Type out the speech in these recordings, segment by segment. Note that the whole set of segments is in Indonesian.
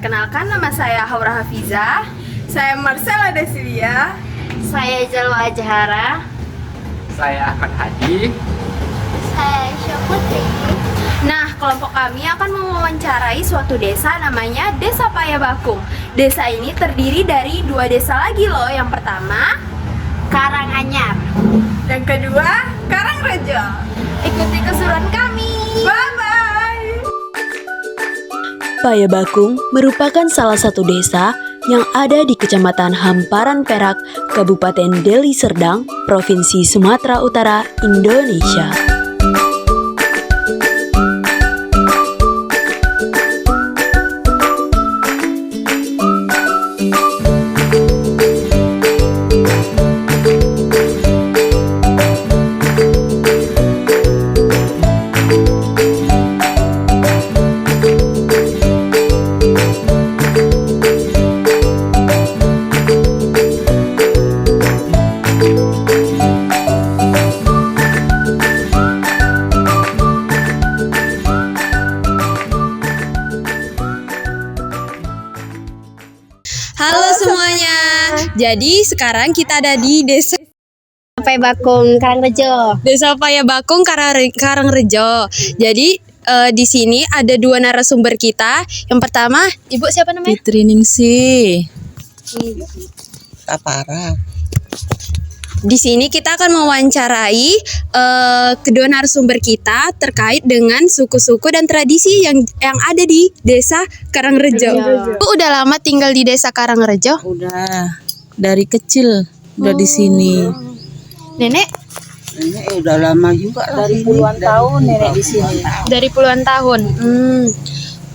Perkenalkan, nama saya Haura Hafizah. Saya Marcella Desilia. Saya Jalwa Jahara. Saya Ahmad Hadi. Saya Syafutri. Nah, kelompok kami akan mewawancarai suatu desa namanya Desa Payabakung. Desa ini terdiri dari 2 desa lagi loh. Yang pertama, Karanganyar. Yang kedua, Karangrejo. ikuti keseruan kami. Bye-bye. Payabakung merupakan salah satu desa yang ada di Kecamatan Hamparan Perak, Kabupaten Deli Serdang, Provinsi Sumatera Utara, Indonesia. Halo semuanya. Jadi sekarang kita ada di Desa Payabakung, Karangrejo. Payabakung, Karangrejo. Jadi di sini ada 2 narasumber kita. Yang pertama, Ibu siapa namanya? Fitri Ningsih. Tapara. Di sini kita akan mewawancarai kedua narasumber kita terkait dengan suku-suku dan tradisi yang ada di Desa Karangrejo. Bu udah lama tinggal di Desa Karangrejo? Udah dari kecil udah di sini. Nenek Nenek udah lama juga dari puluhan tahun nenek di sini. dari puluhan tahun.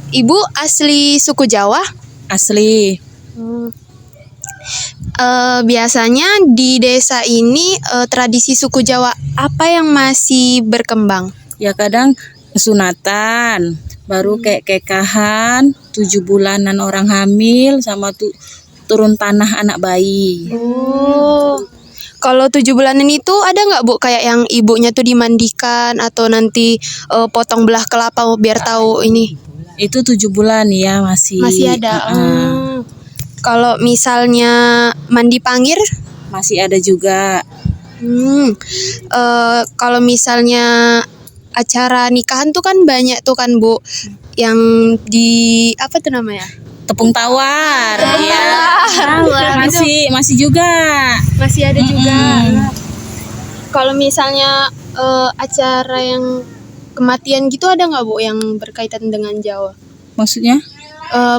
Ibu asli suku Jawa? Asli. Biasanya di desa ini tradisi suku Jawa apa yang masih berkembang? Ya kadang sunatan, baru kayak kekahan, 7 bulanan orang hamil sama turun tanah anak bayi. Oh, kalau 7 bulanan itu ada nggak Bu kayak yang ibunya tuh dimandikan atau nanti potong belah kelapa biar tahu ini? Itu 7 bulan ya masih. Masih ada. Kalau misalnya mandi panggir, Masih ada juga. kalau misalnya acara nikahan tuh kan banyak tuh kan Bu, yang di apa tuh namanya? Tepung tawar. Ya. Masih juga. Masih ada juga. Kalau misalnya acara yang kematian gitu ada nggak Bu yang berkaitan dengan Jawa? Maksudnya?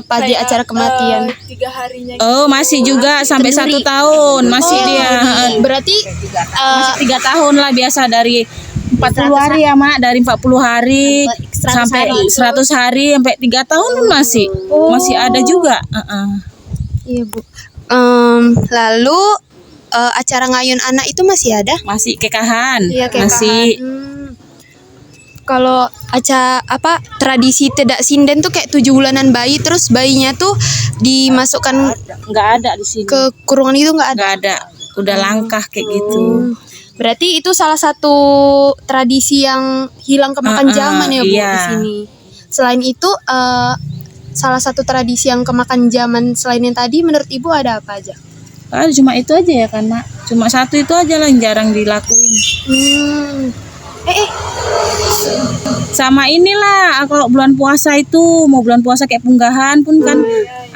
Pada acara kematian. 3 harinya. Oh masih juga sampai 1 tahun masih dia. Berarti Masih 3 tahun lah biasa dari 40 hari ya Mak, dari 40 hari sampai 100 hari sampai 3 tahun pun masih ada juga. iya Bu. Lalu acara ngayun anak itu masih ada? Masih kekahan. Iya, kayak Masih. Kalau tradisi tedak sinden tuh kayak 7 bulanan bayi, terus bayinya tuh dimasukkan Nggak ada di sini. ke kurungan itu nggak ada. Nggak ada. Udah langkah kayak gitu. Berarti itu salah satu tradisi yang hilang kemakan zaman ya Bu iya. di sini. Selain itu salah satu tradisi yang kemakan zaman selain yang tadi menurut Ibu ada apa aja? Cuma itu aja ya kan Mak. Cuma satu itu aja lah yang jarang dilakuin. Sama inilah kalau bulan puasa itu mau bulan puasa kayak punggahan pun kan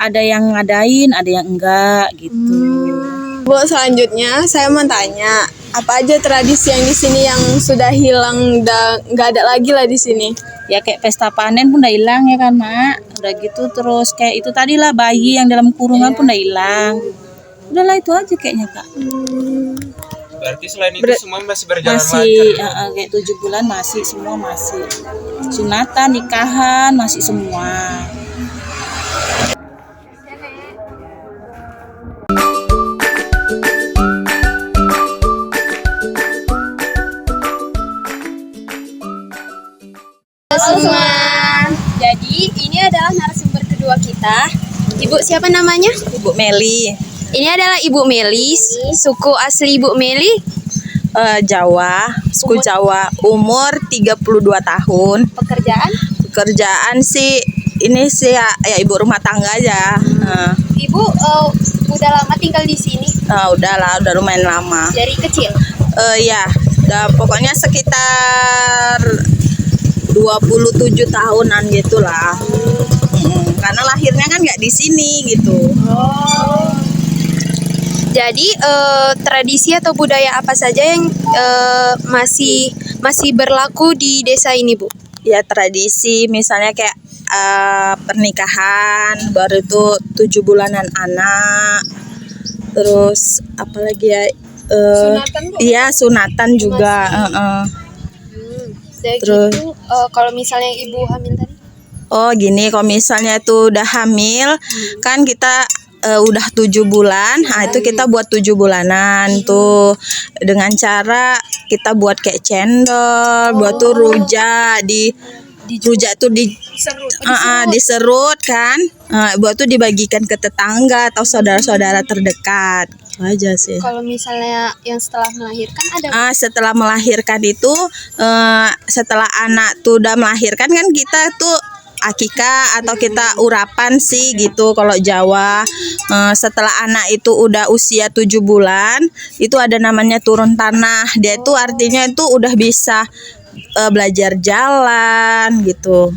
ada yang ngadain, ada yang enggak gitu. Bu, selanjutnya saya mau tanya, apa aja tradisi yang di sini yang sudah hilang, nggak ada lagi lah di sini? Ya kayak pesta panen pun udah hilang ya kan Mak. Udah gitu terus kayak itu tadi lah bayi yang dalam kurungan pun udah hilang. Udahlah itu aja kayaknya Kak. Berarti selain itu semua masih berjalan Masih lancar. kayak 7 bulan masih semua masih. Sunatan, nikahan masih semua. Semua. Jadi ini adalah narasumber kedua kita. Ibu siapa namanya? Ibu Meli. Ini adalah Ibu Meli, suku asli Ibu Meli. Jawa, suku Jawa, umur 32 tahun. Pekerjaan? Pekerjaan sih ini sih ya ibu rumah tangga aja. Ibu udah lama tinggal di sini Udah lumayan lama. dari kecil. Ya, pokoknya sekitar 27 tahunan gitulah. Karena lahirnya kan nggak di sini gitu. Jadi tradisi atau budaya apa saja yang masih berlaku di desa ini, Bu? Ya tradisi misalnya kayak pernikahan, baru itu 7 bulanan anak, terus apalagi ya, Sunatan, Bu? iya sunatan juga. Terus- Gitu, kalau misalnya ibu hamil tadi? Oh gini, kalau misalnya itu udah hamil, kan kita udah 7 bulan, nah itu kita buat 7 bulanan tuh dengan cara kita buat kayak cendol, buat tuh rujak rujak tuh diserut kan, buat tuh dibagikan ke tetangga atau saudara-saudara terdekat, itu aja sih. Kalau misalnya yang setelah melahirkan ada Setelah melahirkan itu, setelah anak tuh udah melahirkan kan kita tuh akikah atau kita urapan sih gitu kalau Jawa. Setelah anak itu udah usia 7 bulan, itu ada namanya turun tanah. Dia itu artinya itu udah bisa belajar jalan gitu.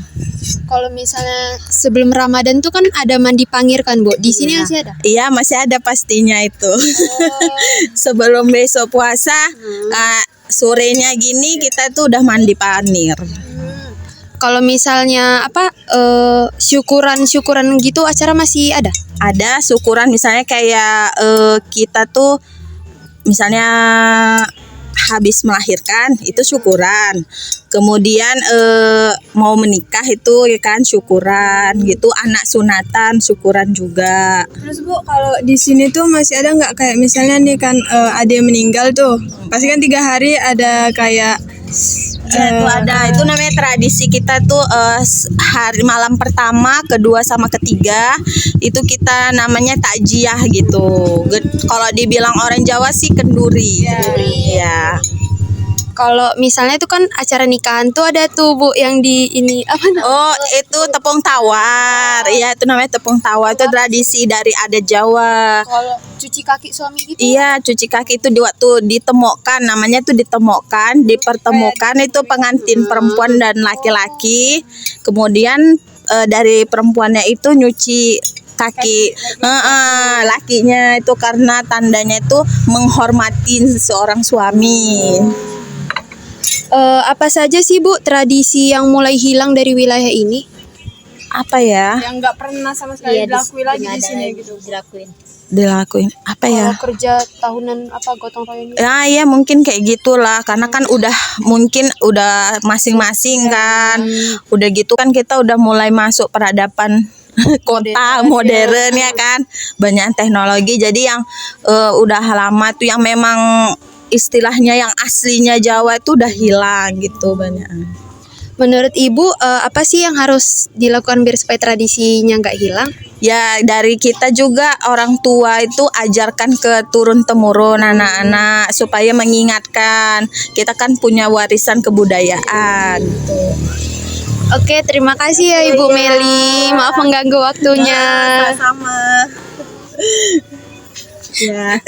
kalau misalnya sebelum Ramadan tuh kan ada mandi pangir kan, Bu? Di sini masih ada? Iya masih ada pastinya itu. Sebelum besok puasa, sorenya gini kita tuh udah mandi panir. Kalau misalnya syukuran gitu acara masih ada? Ada syukuran misalnya kayak kita tuh misalnya habis melahirkan itu syukuran, kemudian mau menikah itu ya kan syukuran gitu, anak sunatan syukuran juga. Terus Bu, kalau di sini tuh masih ada nggak kayak misalnya nih kan ada yang meninggal tuh, pasti kan 3 hari ada kayak Ya, itu ada, itu namanya tradisi kita tuh hari malam pertama, kedua sama ketiga itu kita namanya takjiah gitu. Kalau dibilang orang Jawa sih kenduri. Ya. Kalau misalnya itu kan acara nikahan tuh ada tuh, Bu, yang di ini apa namanya? Oh, itu tepung tawar. Iya, itu namanya tepung tawar. Itu tradisi dari adat Jawa. Kalau cuci kaki suami gitu? Iya, cuci kaki itu di waktu ditemokkan, namanya tuh ditemokkan, dipertemukan itu pengantin perempuan dan laki-laki. Kemudian dari perempuannya itu nyuci kaki lakinya itu karena tandanya itu menghormati seorang suami. Apa saja sih, Bu, tradisi yang mulai hilang dari wilayah ini? Apa ya? yang nggak pernah sama sekali dilakuin lagi di sini gitu. Dilakuin apa ya? Kalau kerja tahunan gotong royong? Ya, ya mungkin kayak gitulah karena kan mungkin udah masing-masing kan. Udah gitu kan kita udah mulai masuk peradaban kota modern ya kan. Banyak teknologi, jadi yang udah lama tuh yang memang istilahnya yang aslinya Jawa itu udah hilang gitu banyak. Menurut Ibu, apa sih yang harus dilakukan biar supaya tradisinya nggak hilang? Ya dari kita juga orang tua itu ajarkan ke turun-temurun anak-anak supaya mengingatkan kita kan punya warisan kebudayaan. Oke, terima kasih ya Ibu Meli. Maaf mengganggu waktunya. Sama-sama. Ya.